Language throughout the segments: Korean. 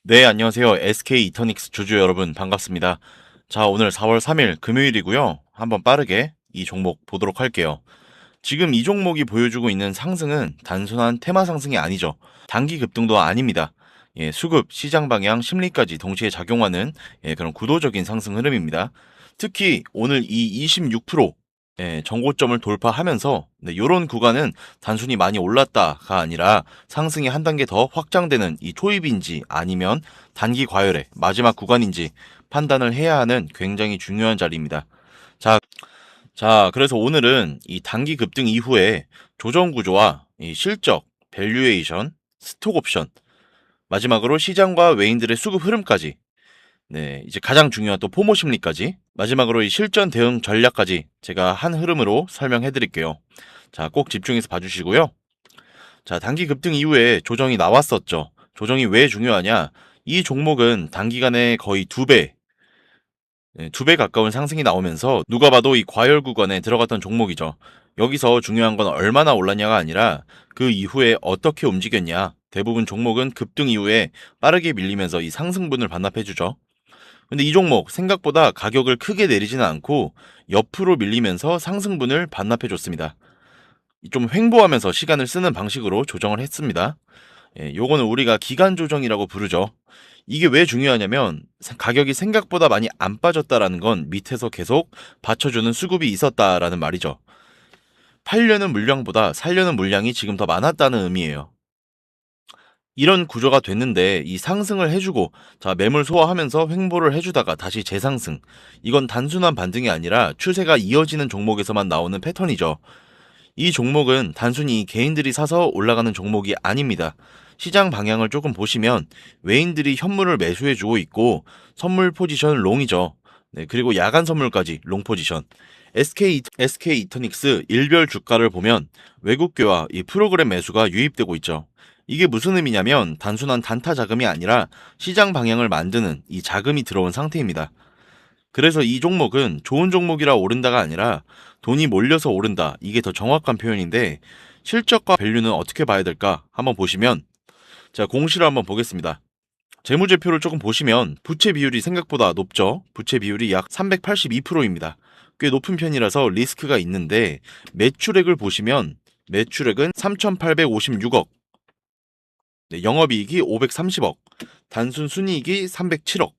네, 안녕하세요. SK 이터닉스 주주 여러분 반갑습니다. 자, 오늘 4월 3일 금요일이고요. 한번 빠르게 이 종목 보도록 할게요. 지금 이 종목이 보여주고 있는 상승은 단순한 테마 상승이 아니죠. 단기 급등도 아닙니다. 수급, 시장 방향, 심리까지 동시에 작용하는 그런 구도적인 상승 흐름입니다. 특히 오늘 이 26% 정고점을 돌파하면서 이런 구간은 단순히 많이 올랐다가 아니라 상승이 한 단계 더 확장되는 이 초입인지 아니면 단기 과열의 마지막 구간인지 판단을 해야 하는 굉장히 중요한 자리입니다. 자, 그래서 오늘은 이 단기 급등 이후에 조정 구조와 이 실적, 밸류에이션, 스톡 옵션, 마지막으로 시장과 외인들의 수급 흐름까지, 이제 가장 중요한 또 포모 심리까지, 마지막으로 이 실전 대응 전략까지 제가 한 흐름으로 설명해 드릴게요. 자, 꼭 집중해서 봐주시고요. 자, 단기 급등 이후에 조정이 나왔었죠. 조정이 왜 중요하냐? 이 종목은 단기간에 거의 두 배 가까운 상승이 나오면서 누가 봐도 이 과열 구간에 들어갔던 종목이죠. 여기서 중요한 건 얼마나 올랐냐가 아니라 그 이후에 어떻게 움직였냐. 대부분 종목은 급등 이후에 빠르게 밀리면서 이 상승분을 반납해주죠. 근데 이 종목 생각보다 가격을 크게 내리지는 않고 옆으로 밀리면서 상승분을 반납해줬습니다. 좀 횡보하면서 시간을 쓰는 방식으로 조정을 했습니다. 요거는 우리가 기간 조정이라고 부르죠. 이게 왜 중요하냐면 가격이 생각보다 많이 안 빠졌다라는 건 밑에서 계속 받쳐주는 수급이 있었다라는 말이죠. 팔려는 물량보다 살려는 물량이 지금 더 많았다는 의미예요. 이런 구조가 됐는데 이 상승을 해주고 자 매물 소화하면서 횡보를 해주다가 다시 재상승. 이건 단순한 반등이 아니라 추세가 이어지는 종목에서만 나오는 패턴이죠. 이 종목은 단순히 개인들이 사서 올라가는 종목이 아닙니다. 시장 방향을 조금 보시면 외인들이 현물을 매수해주고 있고 선물 포지션 롱이죠. 그리고 야간 선물까지 롱 포지션. SK 이터닉스 일별 주가를 보면 외국계와 이 프로그램 매수가 유입되고 있죠. 이게 무슨 의미냐면 단순한 단타 자금이 아니라 시장 방향을 만드는 이 자금이 들어온 상태입니다. 그래서 이 종목은 좋은 종목이라 오른다가 아니라 돈이 몰려서 오른다. 이게 더 정확한 표현인데 실적과 밸류는 어떻게 봐야 될까? 한번 보시면 자, 공시를 한번 보겠습니다. 재무제표를 조금 보시면 부채 비율이 생각보다 높죠. 부채 비율이 약 382%입니다. 꽤 높은 편이라서 리스크가 있는데 매출액을 보시면 매출액은 3,856억, 영업이익이 530억, 단순 순이익이 307억.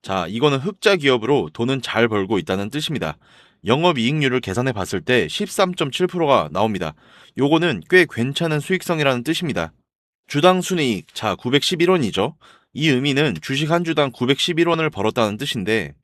자, 이거는 흑자 기업으로 돈은 잘 벌고 있다는 뜻입니다. 영업이익률을 계산해 봤을 때 13.7%가 나옵니다. 요거는 꽤 괜찮은 수익성이라는 뜻입니다. 주당 순이익, 자, 911원이죠. 이 의미는 주식 한 주당 911원을 벌었다는 뜻인데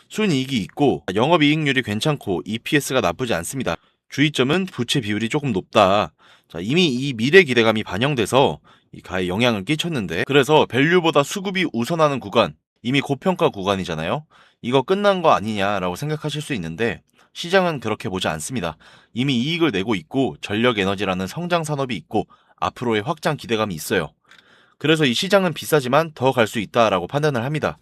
순이익이 있고 영업이익률이 괜찮고 EPS가 나쁘지 않습니다. 주의점은 부채 비율이 조금 높다. 자, 이미 이 미래 기대감이 반영돼서 이 가에 영향을 끼쳤는데 그래서 밸류보다 수급이 우선하는 구간, 이미 고평가 구간이잖아요. 이거 끝난 거 아니냐라고 생각하실 수 있는데 시장은 그렇게 보지 않습니다. 이미 이익을 내고 있고 전력 에너지라는 성장 산업이 있고 앞으로의 확장 기대감이 있어요. 그래서 이 시장은 비싸지만 더 갈 수 있다라고 판단을 합니다.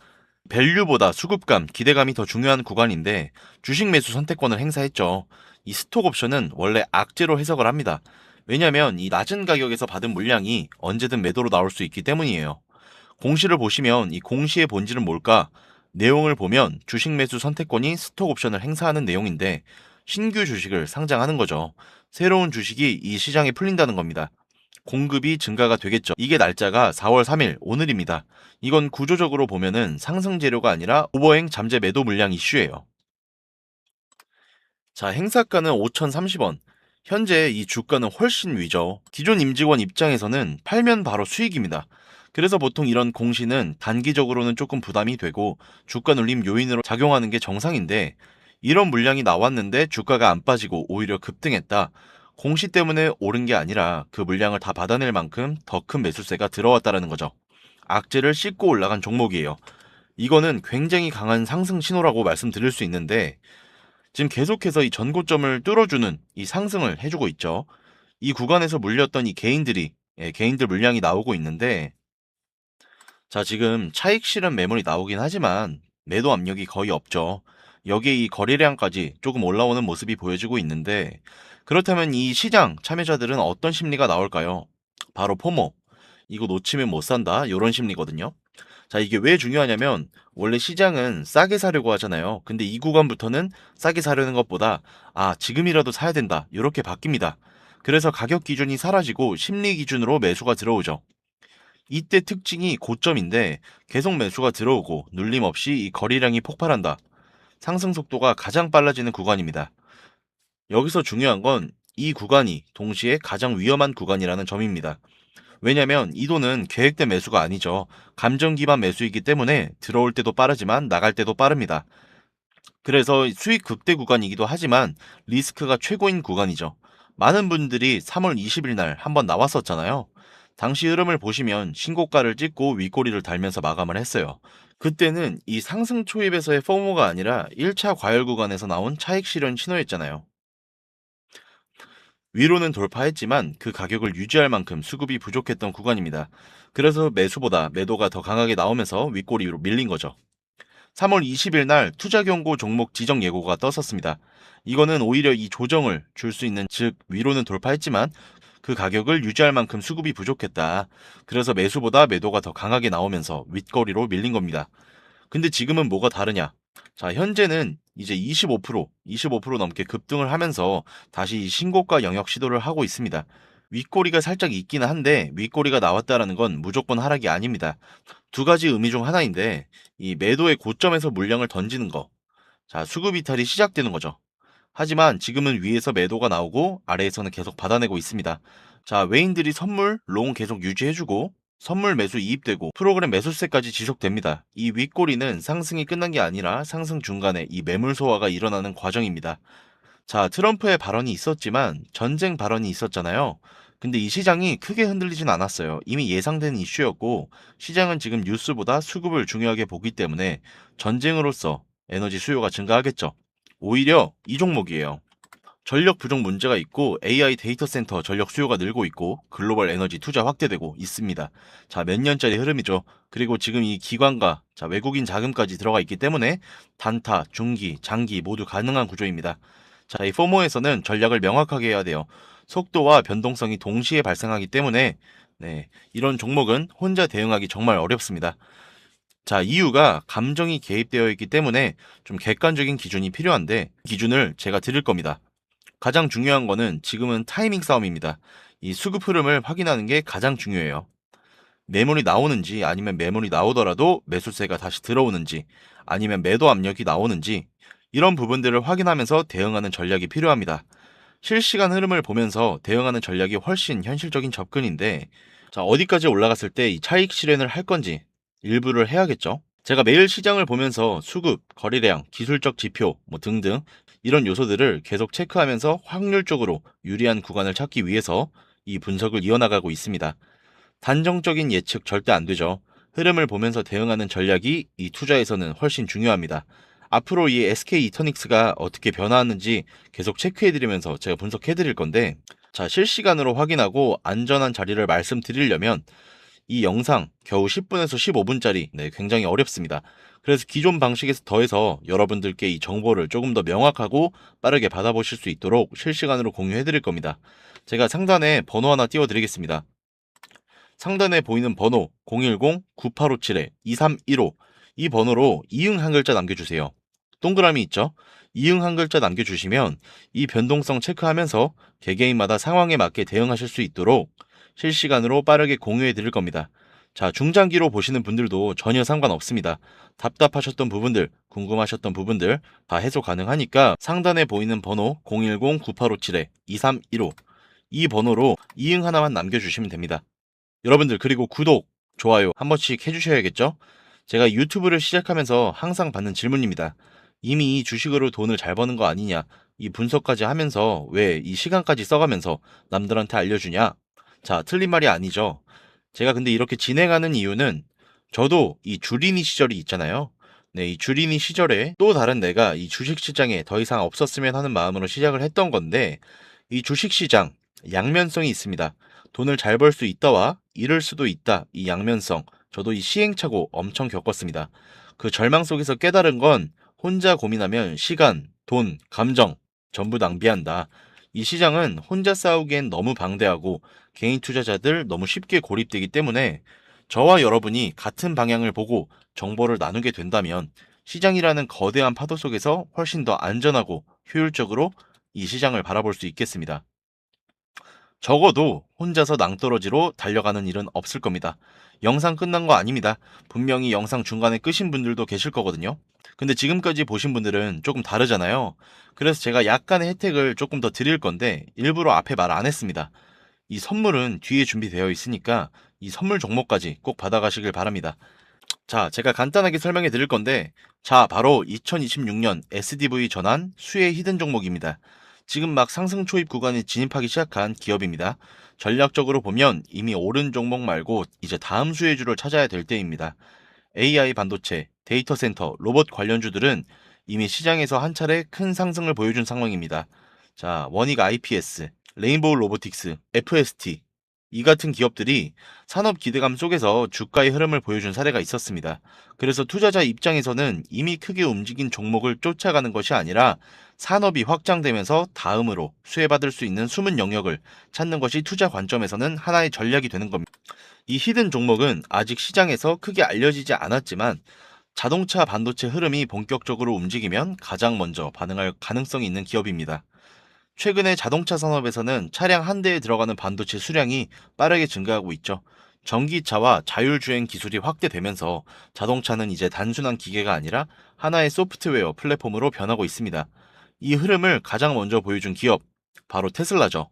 밸류보다 수급감, 기대감이 더 중요한 구간인데 주식 매수 선택권을 행사했죠. 이 스톡 옵션은 원래 악재로 해석을 합니다. 왜냐하면 이 낮은 가격에서 받은 물량이 언제든 매도로 나올 수 있기 때문이에요. 공시를 보시면 이 공시의 본질은 뭘까? 내용을 보면 주식 매수 선택권이 스톡 옵션을 행사하는 내용인데 신규 주식을 상장하는 거죠. 새로운 주식이 이 시장에 풀린다는 겁니다. 공급이 증가가 되겠죠. 이게 날짜가 4월 3일 오늘입니다. 이건 구조적으로 보면은 상승 재료가 아니라 오버행 잠재 매도 물량 이슈예요. 자, 행사가는 5,030원. 현재 이 주가는 훨씬 위죠. 기존 임직원 입장에서는 팔면 바로 수익입니다. 그래서 보통 이런 공시는 단기적으로는 조금 부담이 되고 주가 눌림 요인으로 작용하는 게 정상인데 이런 물량이 나왔는데 주가가 안 빠지고 오히려 급등했다. 공시 때문에 오른 게 아니라 그 물량을 다 받아낼 만큼 더 큰 매수세가 들어왔다라는 거죠. 악재를 씻고 올라간 종목이에요. 이거는 굉장히 강한 상승 신호라고 말씀드릴 수 있는데 지금 계속해서 이 전고점을 뚫어주는 이 상승을 해주고 있죠. 이 구간에서 물렸던 이 개인들이 개인들 물량이 나오고 있는데 자, 지금 차익 실현 매물이 나오긴 하지만 매도 압력이 거의 없죠. 여기에 이 거래량까지 조금 올라오는 모습이 보여지고 있는데 그렇다면 이 시장 참여자들은 어떤 심리가 나올까요? 바로 포모. 이거 놓치면 못 산다. 이런 심리거든요. 자, 이게 왜 중요하냐면 원래 시장은 싸게 사려고 하잖아요. 근데 이 구간부터는 싸게 사려는 것보다 지금이라도 사야 된다. 이렇게 바뀝니다. 그래서 가격 기준이 사라지고 심리 기준으로 매수가 들어오죠. 이때 특징이 고점인데 계속 매수가 들어오고 눌림 없이 이 거래량이 폭발한다. 상승 속도가 가장 빨라지는 구간입니다. 여기서 중요한 건 이 구간이 동시에 가장 위험한 구간이라는 점입니다. 왜냐면 이 돈은 계획된 매수가 아니죠. 감정 기반 매수이기 때문에 들어올 때도 빠르지만 나갈 때도 빠릅니다. 그래서 수익 극대 구간이기도 하지만 리스크가 최고인 구간이죠. 많은 분들이 3월 20일 날 한번 나왔었잖아요. 당시 흐름을 보시면 신고가를 찍고 윗꼬리를 달면서 마감을 했어요. 그때는 이 상승 초입에서의 포모가 아니라 1차 과열 구간에서 나온 차익 실현 신호였잖아요. 위로는 돌파했지만 그 가격을 유지할 만큼 수급이 부족했던 구간입니다. 그래서 매수보다 매도가 더 강하게 나오면서 윗꼬리로 밀린 거죠. 3월 20일 날 투자 경고 종목 지정 예고가 떴었습니다. 이거는 오히려 이 조정을 줄 수 있는, 즉 위로는 돌파했지만 그 가격을 유지할 만큼 수급이 부족했다. 그래서 매수보다 매도가 더 강하게 나오면서 윗거리로 밀린 겁니다. 근데 지금은 뭐가 다르냐? 자, 현재는 이제 25% 넘게 급등을 하면서 다시 이 신고가 영역 시도를 하고 있습니다. 윗꼬리가 살짝 있기는 한데 윗꼬리가 나왔다라는 건 무조건 하락이 아닙니다. 두 가지 의미 중 하나인데 이 매도의 고점에서 물량을 던지는 거. 자, 수급 이탈이 시작되는 거죠. 하지만 지금은 위에서 매도가 나오고 아래에서는 계속 받아내고 있습니다. 자, 외인들이 선물, 롱 계속 유지해주고 선물 매수 이입되고 프로그램 매수세까지 지속됩니다. 이 윗꼬리는 상승이 끝난 게 아니라 상승 중간에 이 매물 소화가 일어나는 과정입니다. 자, 트럼프의 발언이 있었지만 전쟁 발언이 있었잖아요. 근데 이 시장이 크게 흔들리진 않았어요. 이미 예상된 이슈였고 시장은 지금 뉴스보다 수급을 중요하게 보기 때문에 전쟁으로서 에너지 수요가 증가하겠죠. 오히려 이 종목이에요. 전력 부족 문제가 있고 AI 데이터 센터 전력 수요가 늘고 있고 글로벌 에너지 투자 확대되고 있습니다. 자, 몇 년짜리 흐름이죠. 그리고 지금 이 기관과 외국인 자금까지 들어가 있기 때문에 단타, 중기, 장기 모두 가능한 구조입니다. 자, 이 포모에서는 전략을 명확하게 해야 돼요. 속도와 변동성이 동시에 발생하기 때문에 이런 종목은 혼자 대응하기 정말 어렵습니다. 자, 이유가 감정이 개입되어 있기 때문에 좀 객관적인 기준이 필요한데 기준을 제가 드릴 겁니다. 가장 중요한 거는 지금은 타이밍 싸움입니다. 이 수급 흐름을 확인하는 게 가장 중요해요. 매물이 나오는지 아니면 매물이 나오더라도 매수세가 다시 들어오는지 아니면 매도 압력이 나오는지 이런 부분들을 확인하면서 대응하는 전략이 필요합니다. 실시간 흐름을 보면서 대응하는 전략이 훨씬 현실적인 접근인데 자, 어디까지 올라갔을 때 이 차익 실현을 할 건지 일부를 해야겠죠. 제가 매일 시장을 보면서 수급, 거래량, 기술적 지표 등등 이런 요소들을 계속 체크하면서 확률적으로 유리한 구간을 찾기 위해서 이 분석을 이어나가고 있습니다. 단정적인 예측 절대 안 되죠. 흐름을 보면서 대응하는 전략이 이 투자에서는 훨씬 중요합니다. 앞으로 이 SK 이터닉스가 어떻게 변화하는지 계속 체크해드리면서 제가 분석해드릴 건데 자, 실시간으로 확인하고 안전한 자리를 말씀드리려면 이 영상 겨우 10분에서 15분짜리 굉장히 어렵습니다. 그래서 기존 방식에서 더해서 여러분들께 이 정보를 조금 더 명확하고 빠르게 받아보실 수 있도록 실시간으로 공유해 드릴 겁니다. 제가 상단에 번호 하나 띄워드리겠습니다. 상단에 보이는 번호 010-9857-2315 이 번호로 이응 한 글자 남겨주세요. 동그라미 있죠? 이응 한 글자 남겨주시면 이 변동성 체크하면서 개개인마다 상황에 맞게 대응하실 수 있도록 실시간으로 빠르게 공유해 드릴 겁니다. 자, 중장기로 보시는 분들도 전혀 상관없습니다. 답답하셨던 부분들, 궁금하셨던 부분들 다 해소 가능하니까 상단에 보이는 번호 010-9857-2315 이 번호로 이응 하나만 남겨주시면 됩니다. 여러분들 그리고 구독, 좋아요 한 번씩 해주셔야겠죠? 제가 유튜브를 시작하면서 항상 받는 질문입니다. 이미 주식으로 돈을 잘 버는 거 아니냐? 이 분석까지 하면서 왜 이 시간까지 써가면서 남들한테 알려주냐? 자, 틀린 말이 아니죠. 제가 근데 이렇게 진행하는 이유는 저도 이 주린이 시절이 있잖아요. 이 주린이 시절에 또 다른 내가 이 주식시장에 더 이상 없었으면 하는 마음으로 시작을 했던 건데 이 주식시장 양면성이 있습니다. 돈을 잘 벌 수 있다와 잃을 수도 있다. 이 양면성. 저도 이 시행착오 엄청 겪었습니다. 그 절망 속에서 깨달은 건 혼자 고민하면 시간, 돈, 감정 전부 낭비한다. 이 시장은 혼자 싸우기엔 너무 방대하고 개인 투자자들 너무 쉽게 고립되기 때문에 저와 여러분이 같은 방향을 보고 정보를 나누게 된다면 시장이라는 거대한 파도 속에서 훨씬 더 안전하고 효율적으로 이 시장을 바라볼 수 있겠습니다. 적어도 혼자서 낭떠러지로 달려가는 일은 없을 겁니다. 영상 끝난 거 아닙니다. 분명히 영상 중간에 끄신 분들도 계실 거거든요. 근데 지금까지 보신 분들은 조금 다르잖아요. 그래서 제가 약간의 혜택을 조금 더 드릴 건데 일부러 앞에 말 안 했습니다. 이 선물은 뒤에 준비되어 있으니까 이 선물 종목까지 꼭 받아가시길 바랍니다. 자, 제가 간단하게 설명해 드릴 건데, 자, 바로 2026년 SDV 전환 수혜 히든 종목입니다. 지금 막 상승 초입 구간에 진입하기 시작한 기업입니다. 전략적으로 보면 이미 오른 종목 말고 이제 다음 수혜주를 찾아야 될 때입니다. AI 반도체, 데이터 센터, 로봇 관련주들은 이미 시장에서 한 차례 큰 상승을 보여준 상황입니다. 자, 원익 IPS, 레인보우 로보틱스, FST, 이 같은 기업들이 산업 기대감 속에서 주가의 흐름을 보여준 사례가 있었습니다. 그래서 투자자 입장에서는 이미 크게 움직인 종목을 쫓아가는 것이 아니라 산업이 확장되면서 다음으로 수혜받을 수 있는 숨은 영역을 찾는 것이 투자 관점에서는 하나의 전략이 되는 겁니다. 이 히든 종목은 아직 시장에서 크게 알려지지 않았지만 자동차 반도체 흐름이 본격적으로 움직이면 가장 먼저 반응할 가능성이 있는 기업입니다. 최근에 자동차 산업에서는 차량 한 대에 들어가는 반도체 수량이 빠르게 증가하고 있죠. 전기차와 자율주행 기술이 확대되면서 자동차는 이제 단순한 기계가 아니라 하나의 소프트웨어 플랫폼으로 변하고 있습니다. 이 흐름을 가장 먼저 보여준 기업, 바로 테슬라죠.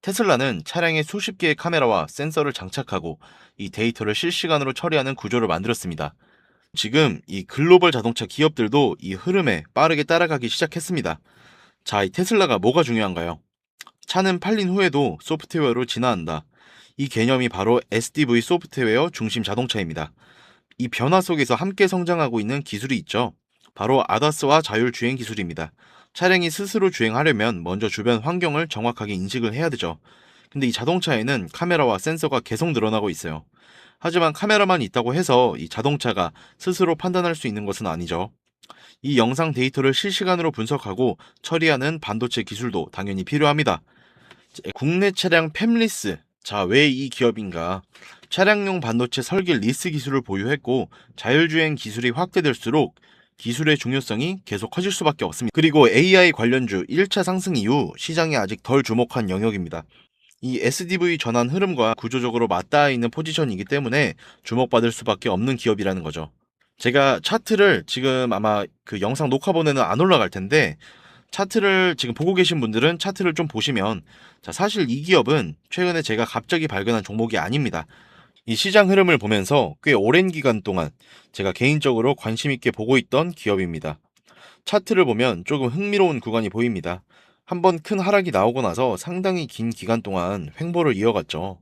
테슬라는 차량에 수십 개의 카메라와 센서를 장착하고 이 데이터를 실시간으로 처리하는 구조를 만들었습니다. 지금 이 글로벌 자동차 기업들도 이 흐름에 빠르게 따라가기 시작했습니다. 자, 이 테슬라가 뭐가 중요한가요? 차는 팔린 후에도 소프트웨어로 진화한다. 이 개념이 바로 SDV 소프트웨어 중심 자동차입니다. 이 변화 속에서 함께 성장하고 있는 기술이 있죠. 바로 아다스와 자율주행 기술입니다. 차량이 스스로 주행하려면 먼저 주변 환경을 정확하게 인식을 해야 되죠. 근데 이 자동차에는 카메라와 센서가 계속 늘어나고 있어요. 하지만 카메라만 있다고 해서 이 자동차가 스스로 판단할 수 있는 것은 아니죠. 이 영상 데이터를 실시간으로 분석하고 처리하는 반도체 기술도 당연히 필요합니다. 국내 차량 팹리스. 자, 왜 이 기업인가? 차량용 반도체 설계 리스 기술을 보유했고 자율주행 기술이 확대될수록 기술의 중요성이 계속 커질 수밖에 없습니다. 그리고 AI 관련주 1차 상승 이후 시장이 아직 덜 주목한 영역입니다. 이 SDV 전환 흐름과 구조적으로 맞닿아 있는 포지션이기 때문에 주목받을 수밖에 없는 기업이라는 거죠. 제가 차트를 지금 아마 그 영상 녹화본에는 안 올라갈 텐데 차트를 지금 보고 계신 분들은 차트를 좀 보시면, 자, 사실 이 기업은 최근에 제가 갑자기 발견한 종목이 아닙니다. 이 시장 흐름을 보면서 꽤 오랜 기간 동안 제가 개인적으로 관심 있게 보고 있던 기업입니다. 차트를 보면 조금 흥미로운 구간이 보입니다. 한번 큰 하락이 나오고 나서 상당히 긴 기간 동안 횡보를 이어갔죠.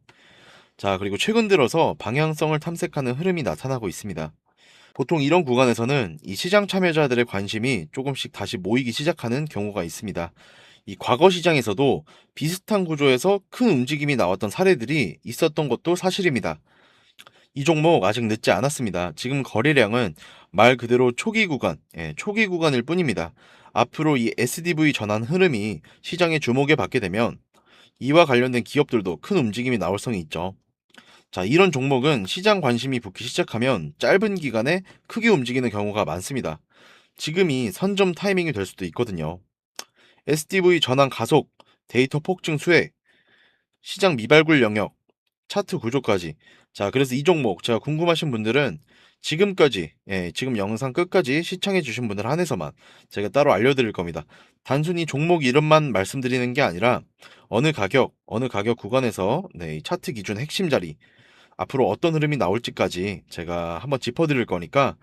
자, 그리고 최근 들어서 방향성을 탐색하는 흐름이 나타나고 있습니다. 보통 이런 구간에서는 이 시장 참여자들의 관심이 조금씩 다시 모이기 시작하는 경우가 있습니다. 이 과거 시장에서도 비슷한 구조에서 큰 움직임이 나왔던 사례들이 있었던 것도 사실입니다. 이 종목 아직 늦지 않았습니다. 지금 거래량은 말 그대로 초기 구간, 초기 구간일 뿐입니다. 앞으로 이 SDV 전환 흐름이 시장의 주목에 받게 되면 이와 관련된 기업들도 큰 움직임이 나올 성이 있죠. 자, 이런 종목은 시장 관심이 붙기 시작하면 짧은 기간에 크게 움직이는 경우가 많습니다. 지금이 선점 타이밍이 될 수도 있거든요. SDV 전환 가속, 데이터 폭증 수혜, 시장 미발굴 영역, 차트 구조까지. 자, 그래서 이 종목 제가 궁금하신 분들은 지금까지, 지금 영상 끝까지 시청해 주신 분들 한해서만 제가 따로 알려드릴 겁니다. 단순히 종목 이름만 말씀드리는 게 아니라 어느 가격 구간에서 이 차트 기준 핵심 자리, 앞으로 어떤 흐름이 나올지까지 제가 한번 짚어드릴 거니까,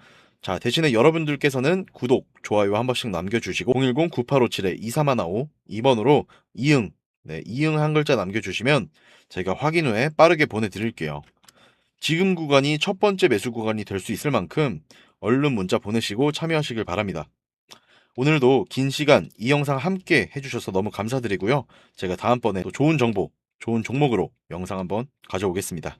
자, 대신에 여러분들께서는 구독, 좋아요 한 번씩 남겨주시고 010-9857-2315 2번으로 이응, 이응 한 글자 남겨주시면 제가 확인 후에 빠르게 보내드릴게요. 지금 구간이 첫 번째 매수 구간이 될 수 있을 만큼 얼른 문자 보내시고 참여하시길 바랍니다. 오늘도 긴 시간 이 영상 함께 해주셔서 너무 감사드리고요. 제가 다음번에 또 좋은 정보, 좋은 종목으로 영상 한번 가져오겠습니다.